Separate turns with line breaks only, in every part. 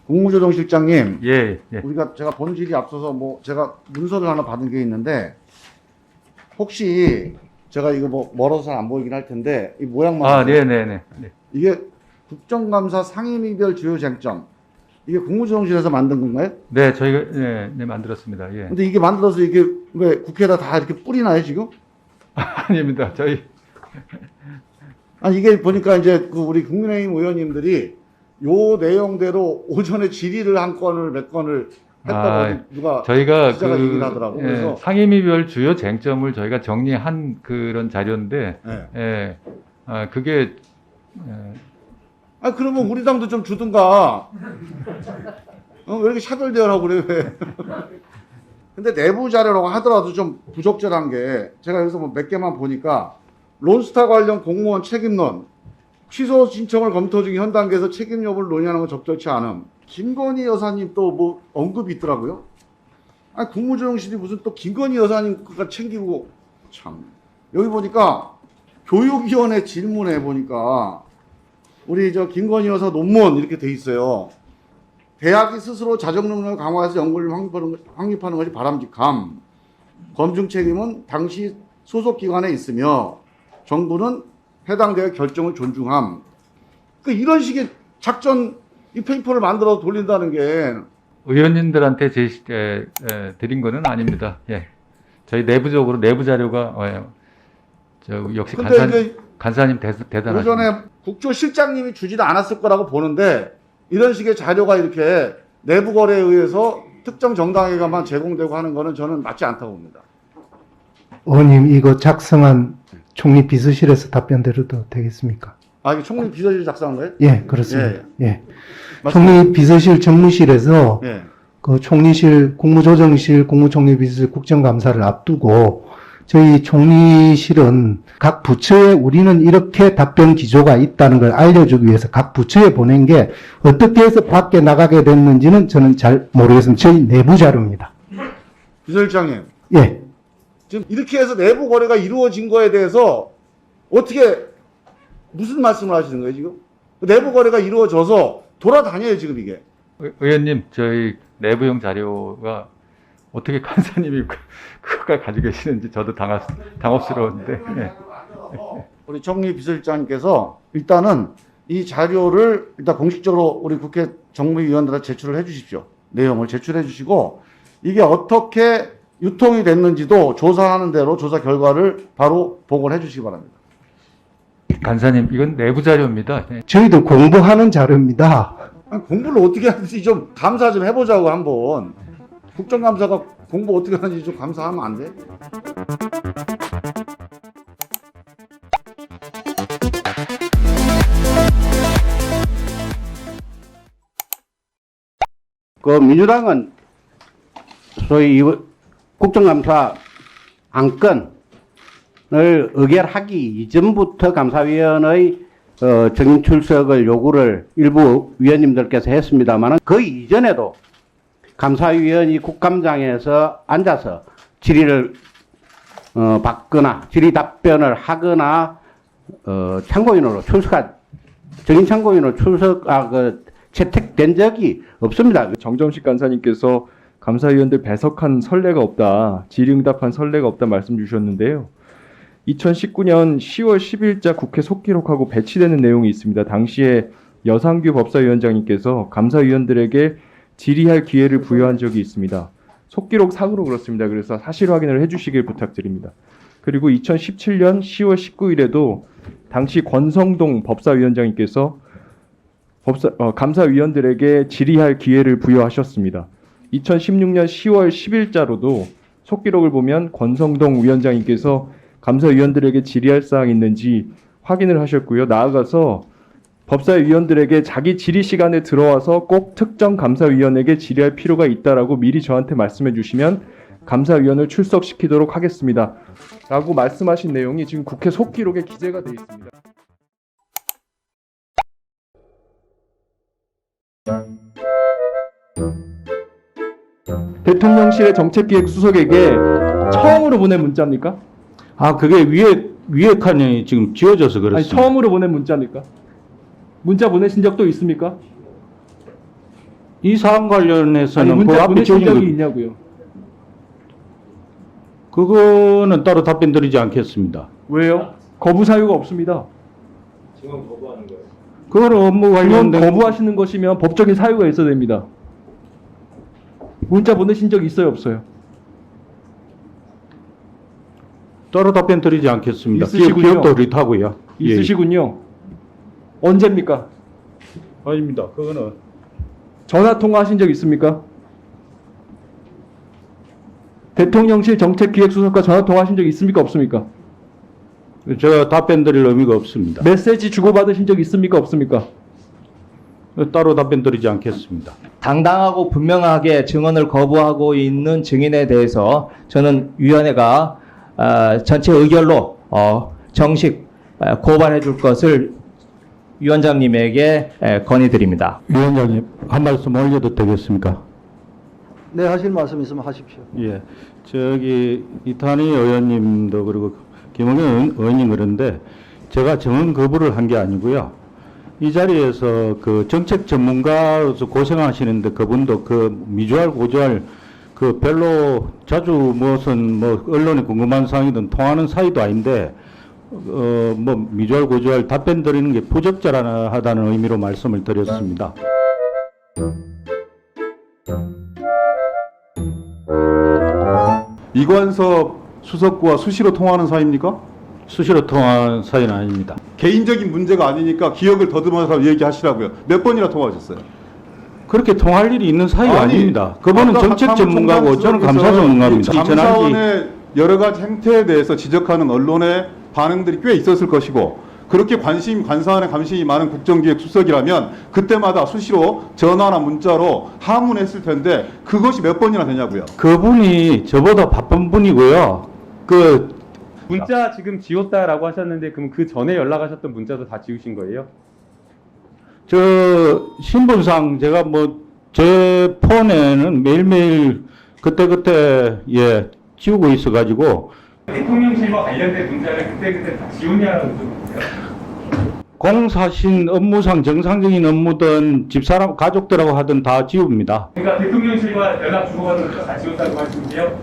국무조정실장님,
예, 예.
제가 본질이 앞서서 제가 문서를 하나 받은 게 있는데, 혹시 제가 이거 멀어서 안 보이긴 할 텐데, 이 모양만.
아, 네네네. 네.
이게 국정감사 상임위별 주요 쟁점. 이게 국무조정실에서 만든 건가요?
네, 저희가, 네, 만들었습니다. 예.
근데 이게 만들어서 이게 왜 국회에다 다 이렇게 뿌리나요, 지금?
아닙니다.
아니, 이게 보니까 이제 우리 국민의힘 의원님들이 요 내용대로 오전에 질의를 한 건을 몇 건을 했다고 누가
저희가
기자가 얘기를 하더라고.
예,
그래서
상임위별 주요 쟁점을 저희가 정리한 그런 자료인데,
네.
예, 그게,
아, 그러면 우리 당도 좀 주든가. 왜 이렇게 차별대열하고 그래, 왜. 근데 내부 자료라고 하더라도 좀 부적절한 게, 제가 여기서 몇 개만 보니까, 론스타 관련 공무원 책임론, 취소 신청을 검토 중인 현 단계에서 책임 여부를 논의하는 건 적절치 않음. 김건희 여사님 또 언급이 있더라고요. 아니, 국무조정실이 무슨 또 김건희 여사님 그가 챙기고, 참. 여기 보니까, 교육위원회 질문에 보니까, 우리 김건희 여사 논문 이렇게 돼 있어요. 대학이 스스로 자정 능력을 강화해서 연구를 확립하는 것이 바람직함. 검증 책임은 당시 소속 기관에 있으며 정부는 해당 대학 결정을 존중함. 이런 식의 작전 이 페이퍼를 만들어 돌린다는 게
의원님들한테 드린 거는 아닙니다. 예. 저희 내부적으로 내부 자료가, 역시 간사님 대단하십니다.
오전에 국조실장님이 주지도 않았을 거라고 보는데 이런 식의 자료가 이렇게 내부 거래에 의해서 특정 정당에게만 제공되고 하는 거는 저는 맞지 않다고 봅니다.
의원님, 이거 작성한 총리 비서실에서 답변 드려도 되겠습니까?
아, 이게 총리 비서실 작성한 거예요?
예, 그렇습니다. 예.
맞습니다.
총리 비서실 정무실에서
예.
그 총리실, 국무조정실, 국무총리 비서실 국정감사를 앞두고 저희 총리실은 각 부처에 우리는 이렇게 답변 기조가 있다는 걸 알려주기 위해서 각 부처에 보낸 게 어떻게 해서 밖에 나가게 됐는지는 저는 잘 모르겠습니다. 저희 내부 자료입니다.
비서실장님.
예.
지금 이렇게 해서 내부 거래가 이루어진 거에 대해서 어떻게 무슨 말씀을 하시는 거예요, 지금? 내부 거래가 이루어져서 돌아다녀요, 지금 이게.
의원님, 저희 내부용 자료가 어떻게 간사님이 그걸 가지고 계시는지 저도 당혹스러운데. 예.
우리 총리 비서실장님께서 일단은 이 자료를 일단 공식적으로 우리 국회 정무위원들한테 제출을 해 주십시오. 내용을 제출해 주시고 이게 어떻게 유통이 됐는지도 조사하는 대로 조사 결과를 바로 보고를 해 주시기 바랍니다.
간사님, 이건 내부 자료입니다. 예.
저희도 공부하는 자료입니다.
아니, 공부를 어떻게 하는지 좀 감사 좀 해보자고 한번. 국정감사가 공부 어떻게 하는지 좀 감사하면 안 돼?
민주당은 소위 국정감사 안건을 의결하기 이전부터 감사위원의 정인 출석을 요구를 일부 위원님들께서 했습니다만 그 이전에도 감사위원이 국감장에서 앉아서 질의를 받거나 질의 답변을 하거나 참고인으로 정인 참고인으로 채택된 적이 없습니다.
정점식 간사님께서 감사위원들 배석한 선례가 없다, 질의응답한 선례가 없다 말씀 주셨는데요. 2019년 10월 10일자 국회 속기록하고 배치되는 내용이 있습니다. 당시에 여상규 법사위원장님께서 감사위원들에게 질의할 기회를 부여한 적이 있습니다. 속기록 상으로 그렇습니다. 그래서 사실 확인을 해주시길 부탁드립니다. 그리고 2017년 10월 19일에도 당시 권성동 법사위원장님께서 감사위원들에게 질의할 기회를 부여하셨습니다. 2016년 10월 10일자로도 속기록을 보면 권성동 위원장님께서 감사위원들에게 질의할 사항이 있는지 확인을 하셨고요. 나아가서 법사위원들에게 자기 질의 시간에 들어와서 꼭 특정 감사위원에게 질의할 필요가 있다라고 미리 저한테 말씀해 주시면 감사위원을 출석시키도록 하겠습니다. 라고 말씀하신 내용이 지금 국회 속기록에 기재가 되어 있습니다. 대통령실의 정책기획수석에게 처음으로 보낸 문자입니까?
아, 그게 위에 칸이 지금 지워져서
아니,
그렇습니다.
처음으로 보낸 문자입니까? 문자 보내신 적도 있습니까?
이 사안
아니
관련해서는 그
문자
앞에
보내신
지어진
적이
거,
있냐고요.
그거는 따로 답변 드리지 않겠습니다.
왜요? 거부 사유가 없습니다.
그거는 업무
그건
관련된
거부하시는 것이면 법적인 사유가 있어야 됩니다. 문자 보내신 적 있어요, 없어요?
따로 답변 드리지 않겠습니다.
있으시군요.
기억도 리타고요. 예.
있으시군요. 언제입니까?
아닙니다. 그거는
전화 통화하신 적 있습니까? 대통령실 정책기획수석과 전화 통화하신 적 있습니까? 없습니까?
제가 답변 드릴 의미가 없습니다.
메시지 주고받으신 적 있습니까? 없습니까?
따로 답변 드리지 않겠습니다.
당당하고 분명하게 증언을 거부하고 있는 증인에 대해서 저는 위원회가 전체 의결로 정식 고발해 줄 것을 위원장님에게 건의드립니다.
위원장님 한 말씀 올려도 되겠습니까?
네, 하실 말씀 있으면 하십시오.
예, 저기 이탄희 의원님도 그리고 김홍현 의원님 그런데 제가 증언 거부를 한 게 아니고요. 이 자리에서 그 정책 전문가로서 고생하시는데 그분도 그 미주알 고주알 그 별로 자주 무슨 뭐 언론에 궁금한 사항이든 통하는 사이도 아닌데 뭐 미주알 고주알 답변 드리는 게 부적절하다는 의미로 말씀을 드렸습니다.
이관섭 수석과 수시로 통화하는 사이입니까?
수시로 통화한 사이는 아닙니다.
개인적인 문제가 아니니까 기억을 더듬어서 얘기하시라고요. 몇 번이나 통화하셨어요?
그렇게 통할 일이 있는 사이가
아니,
아닙니다. 그분은
아까
정책
박상무
전문가고 저는
총장
감사 전문가입니다.
감사원의 여러 가지 행태에 대해서 지적하는 언론의 반응들이 꽤 있었을 것이고 그렇게 감사원에 관심이 많은 국정기획수석이라면 그때마다 수시로 전화나 문자로 하문했을 텐데 그것이 몇 번이나 되냐고요.
그분이 저보다 바쁜 분이고요. 그
문자 지금 지웠다라고 하셨는데 그럼 그 전에 연락하셨던 문자도 다 지우신 거예요?
저 신분상 제가 뭐 제 폰에는 매일매일 그때그때 예 지우고 있어가지고
대통령실과 관련된 문자를 그때그때 다 지우냐라고 좀
공사신 업무상 정상적인 업무든 집사람 가족들하고 하든 다 지웁니다.
그러니까 대통령실과 연락 주고받은 거 다 지웠다고 말씀이세요?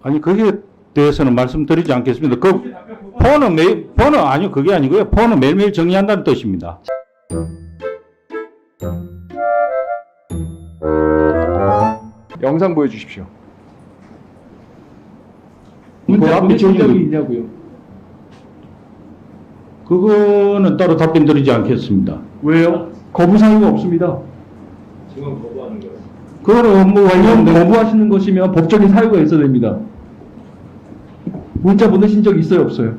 아니 거기에 대해서는 말씀드리지 않겠습니다. 그 폰은 아니요 그게 아니고요. 폰은 매일매일 정리한다는 뜻입니다.
영상 보여주십시오.
그
문자
앞에
보내신
지어진
적이
거-
있냐고요.
그거는 따로 답변 드리지 않겠습니다.
왜요? 거부 사유가 없습니다.
그거는 업무
그건
관련된
거부하시는 것이면 법적인 사유가 있어야 됩니다. 문자 보내신 적 있어요, 없어요?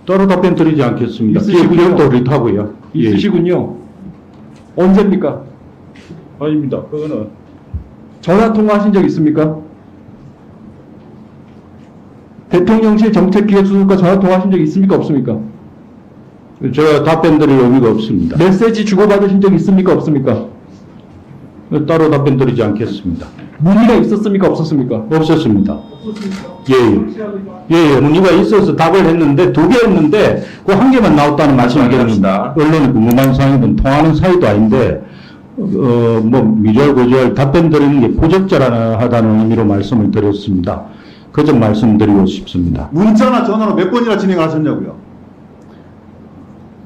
따로 답변 드리지 않겠습니다.
있으시군요.
기억도 리타고요.
있으시군요. 언제입니까?
아닙니다. 그거는
전화 통화하신 적 있습니까? 대통령실 정책기획수석과 전화 통화하신 적 있습니까? 없습니까?
제가 답변 드릴 의미가 없습니다.
메시지 주고받으신 적 있습니까? 없습니까?
따로 답변 드리지 않겠습니다.
문의가 있었습니까? 없었습니까?
없었습니다. 예, 문의가 있어서 답을 했는데 2개 했는데 그 1개만 나왔다는 말씀을 드립니다. 언론에 궁금한 사항이든 통하는 사이도 아닌데 뭐 미주알 고주알 답변 드리는 게 부적절하다는 의미로 말씀을 드렸습니다. 그 점 말씀드리고 싶습니다.
문자나 전화로 몇 번이나 진행하셨냐고요.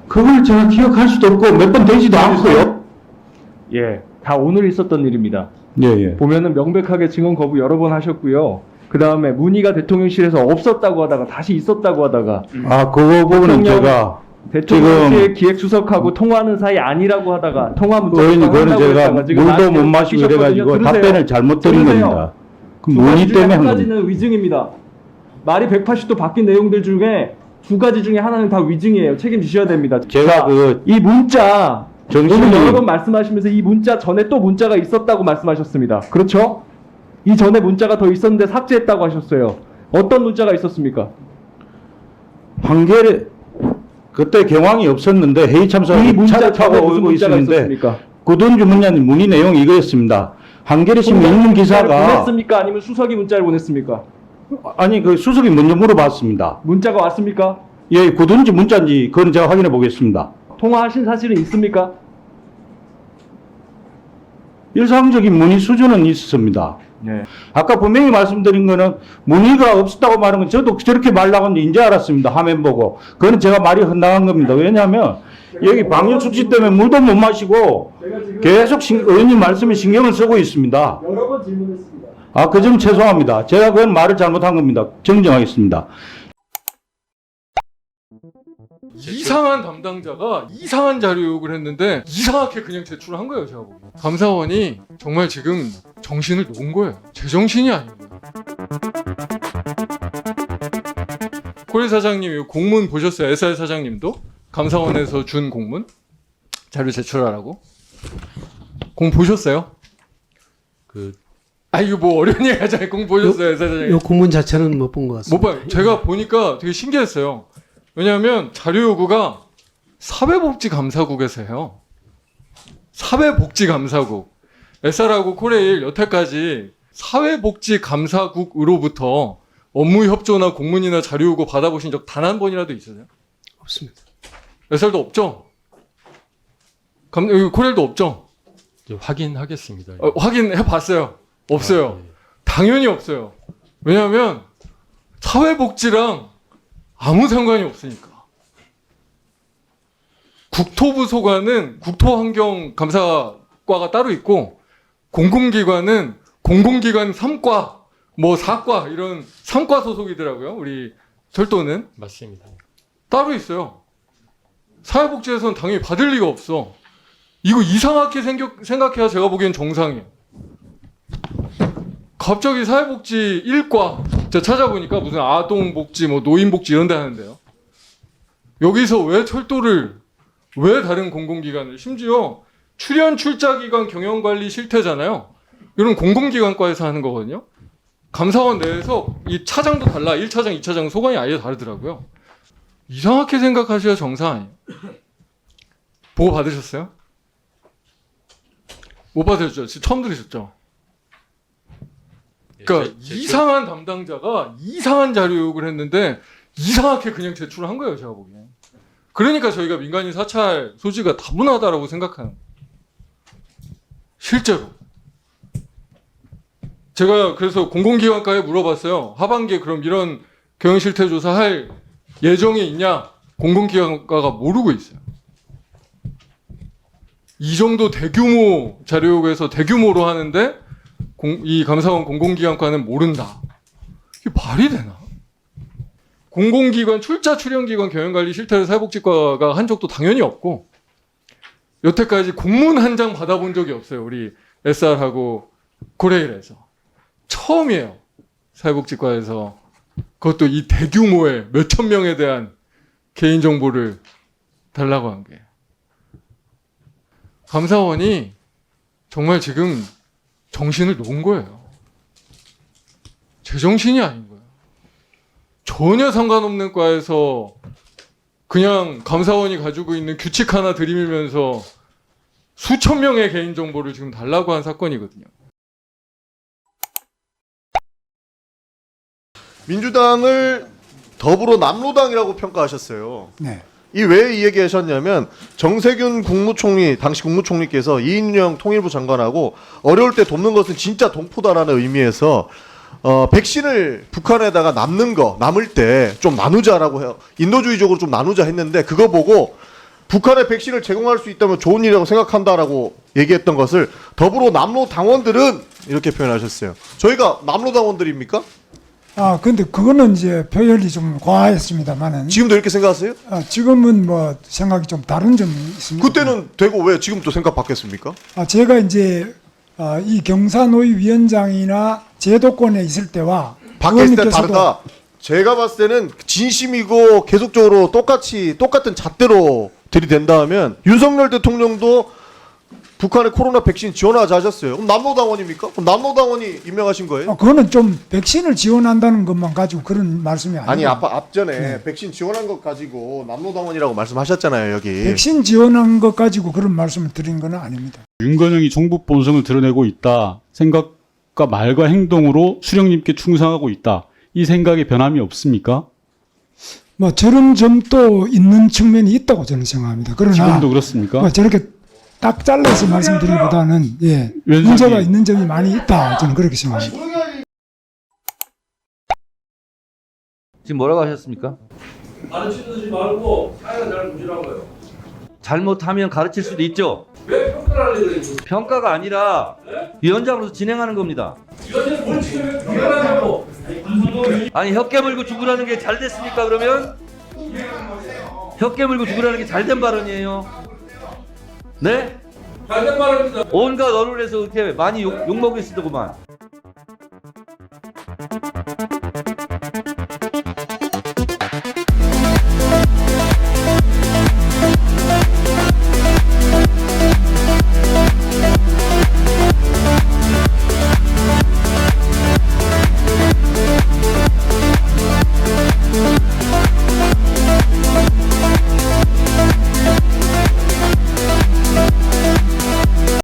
그걸 제가 기억할 수도 없고 몇 번 되지도 않고요.
예, 다 오늘 있었던 일입니다.
예.
보면은 명백하게 증언 거부 여러 번 하셨고요. 그 다음에 문의가 대통령실에서 없었다고 하다가 다시 있었다고 하다가
아, 그거 부분은
대통령-
제가
대통령실 기획수석하고 통화하는 사이 아니라고 하다가 통화 문자
의원님, 그거는 제가 물도 못 마시고 이래가지고 답변을 잘못 드린 겁니다. 그 문의 때문에 한
한
겁니다.
가지는 위증입니다. 말이 180도 바뀐 내용들 중에 2가지 중에 하나는 다 위증이에요. 책임지셔야 됩니다.
제가
자,
그
이 문자
정신이-
오늘 여러 번 말씀하시면서 이 문자 전에 또 문자가 있었다고 말씀하셨습니다. 그렇죠? 이 전에 문자가 더 있었는데 삭제했다고 하셨어요. 어떤 문자가 있었습니까?
한겨레 그때 경황이 없었는데 회의 참석하고
이 문자
차를 타고
전에 무슨
오고
문자가
있었는데
있었습니까?
구든주 문자님 문의 내용이 이거였습니다. 한겨레 신문 읽는
문자를
기사가
보냈습니까? 아니면 수석이 문자를 보냈습니까?
아니 그 수석이 먼저 물어봤습니다.
문자가 왔습니까?
예, 구든주 문자인지 그건 제가 확인해 보겠습니다.
통화하신 사실은 있습니까?
일상적인 문의 수준은 있었습니다.
네.
아까 분명히 말씀드린 거는 문의가 없었다고 말한 건 저도 저렇게 말 나간 지 이제 알았습니다. 화면 보고. 그건 제가 말이 헛나간 겁니다. 왜냐하면 여기 방역 수치 때문에 물도 못 마시고 계속 의원님 말씀에 신경을 쓰고 있습니다.
여러 번 질문했습니다.
아, 그 점 죄송합니다. 제가 그건 말을 잘못한 겁니다. 정정하겠습니다.
이상한 담당자가 이상한 자료 요구를 했는데 이상하게 그냥 제출한 거예요, 제가 보기엔. 감사원이 정말 지금 정신을 놓은 거예요. 제정신이 아닌 거예요. 코레 사장님 공문 보셨어요? SR 사장님도 감사원에서 준 공문 자료 제출하라고 공 보셨어요? 이거 뭐 어려운 얘기 하잖아요. 공 보셨어요, SR 사장님?
요 공문 자체는 못 본 것 같습니다.
못 봐요. 제가 보니까 되게 신기했어요. 왜냐하면 자료 요구가 사회복지감사국에서 해요. 사회복지감사국. SR하고 코레일 여태까지 사회복지감사국으로부터 업무 협조나 공문이나 자료 요구 받아보신 적 단 한 번이라도 있으세요?
없습니다.
SR도 없죠? 코레일도 없죠?
확인하겠습니다.
확인해 봤어요. 없어요. 당연히 없어요. 왜냐하면 사회복지랑 아무 상관이 없으니까. 국토부 소관은 국토환경감사과가 따로 있고 공공기관은 공공기관 3과, 뭐 4과 이런 3과 소속이더라고요. 우리 철도는.
맞습니다.
따로 있어요. 사회복지에서는 당연히 받을 리가 없어. 이거 이상하게 생각해야 제가 보기엔 정상이에요. 갑자기 사회복지 1과 제가 찾아보니까 무슨 아동복지, 뭐 노인복지 이런 데 하는데요. 여기서 왜 철도를, 왜 다른 공공기관을, 심지어 출연 출자기관 경영관리 실태잖아요. 이런 공공기관과에서 하는 거거든요. 감사원 내에서 이 차장도 달라. 1차장, 2차장 소관이 아예 다르더라고요. 이상하게 생각하셔야 정상 아니에요. 보고 받으셨어요? 못 받으셨죠? 지금 처음 들으셨죠? 그러니까 이상한 담당자가 이상한 자료 요구를 했는데 이상하게 그냥 제출한 거예요, 제가 보기엔. 그러니까 저희가 민간인 사찰 소지가 다분하다라고 생각하는 거예요. 실제로. 제가 그래서 공공기관과에 물어봤어요. 하반기에 그럼 이런 경영실태 조사할 예정이 있냐? 공공기관과가 모르고 있어요. 이 정도 대규모 자료 요구에서 대규모로 하는데 이 감사원 공공기관과는 모른다. 이게 말이 되나? 공공기관 출자 출연기관 경영관리 실태를 사회복지과가 한 적도 당연히 없고 여태까지 공문 한 장 받아본 적이 없어요. 우리 SR하고 코레일에서. 처음이에요. 사회복지과에서. 그것도 이 대규모의 몇천 명에 대한 개인정보를 달라고 한 게. 감사원이 정말 지금 정신을 놓은 거예요. 제정신이 아닌 거예요. 전혀 상관없는 과에서 그냥 감사원이 가지고 있는 규칙 하나 들이밀면서 수천 명의 개인정보를 지금 달라고 한 사건이거든요.
민주당을 더불어 남로당이라고 평가하셨어요.
네.
이 왜 이 얘기 하셨냐면 정세균 국무총리, 당시 국무총리께서 이인영 통일부 장관하고 어려울 때 돕는 것은 진짜 동포다라는 의미에서 백신을 북한에다가 남을 때 좀 나누자라고 해요. 인도주의적으로 좀 나누자 했는데 그거 보고 북한에 백신을 제공할 수 있다면 좋은 일이라고 생각한다라고 얘기했던 것을 더불어 남로 당원들은 이렇게 표현하셨어요. 저희가 남로 당원들입니까?
근데 그거는 이제 표현이 좀 과했습니다만은.
지금도 이렇게 생각하세요?
지금은 뭐 생각이 좀 다른 점이 있습니다.
그때는 되고 왜 지금 또 생각 바뀌었습니까?
제가 이제 이 경사노위 위원장이나 제도권에 있을 때와
밖에 있을 때 다르다. 제가 봤을 때는 진심이고 계속적으로 똑같은 잣대로 들이댄다 하면 윤석열 대통령도 북한의 코로나 백신 지원하자 하셨어요. 그럼 남로당원입니까? 그럼 남로당원이 임명하신 거예요?
그거는 좀 백신을 지원한다는 것만 가지고 그런 말씀이 아니에요.
아니 앞전에 백신 지원한 것 가지고 남로당원이라고 말씀하셨잖아요. 여기.
백신 지원한 것 가지고 그런 말씀을 드린 건 아닙니다.
윤건영이 정부 본성을 드러내고 있다. 생각과 말과 행동으로 수령님께 충성하고 있다. 이 생각에 변함이 없습니까?
뭐 저런 점도 있는 측면이 있다고 저는 생각합니다. 그러나
지금도 그렇습니까?
저렇게 딱 잘라서 말씀드리기보다는 예,
위원장님.
문제가 있는 점이 많이 있다. 저는 그렇게 생각합니다.
지금 뭐라고 하셨습니까?
가르치지 말고 사회가 잘 보시라고요.
잘못하면 가르칠 수도 있죠.
왜 평가를 하려고 그래요?
평가가 아니라 위원장으로서 진행하는 겁니다.
위원장님 뭘 지금 평가하냐고.
아니 혀 깨물고 죽으라는 게 잘 됐습니까 그러면? 혀 깨물고 죽으라는 게 잘된 발언이에요. 네?
잘된 말입니다.
온갖 언론에서 그렇게 많이 욕먹이 쓰더구만.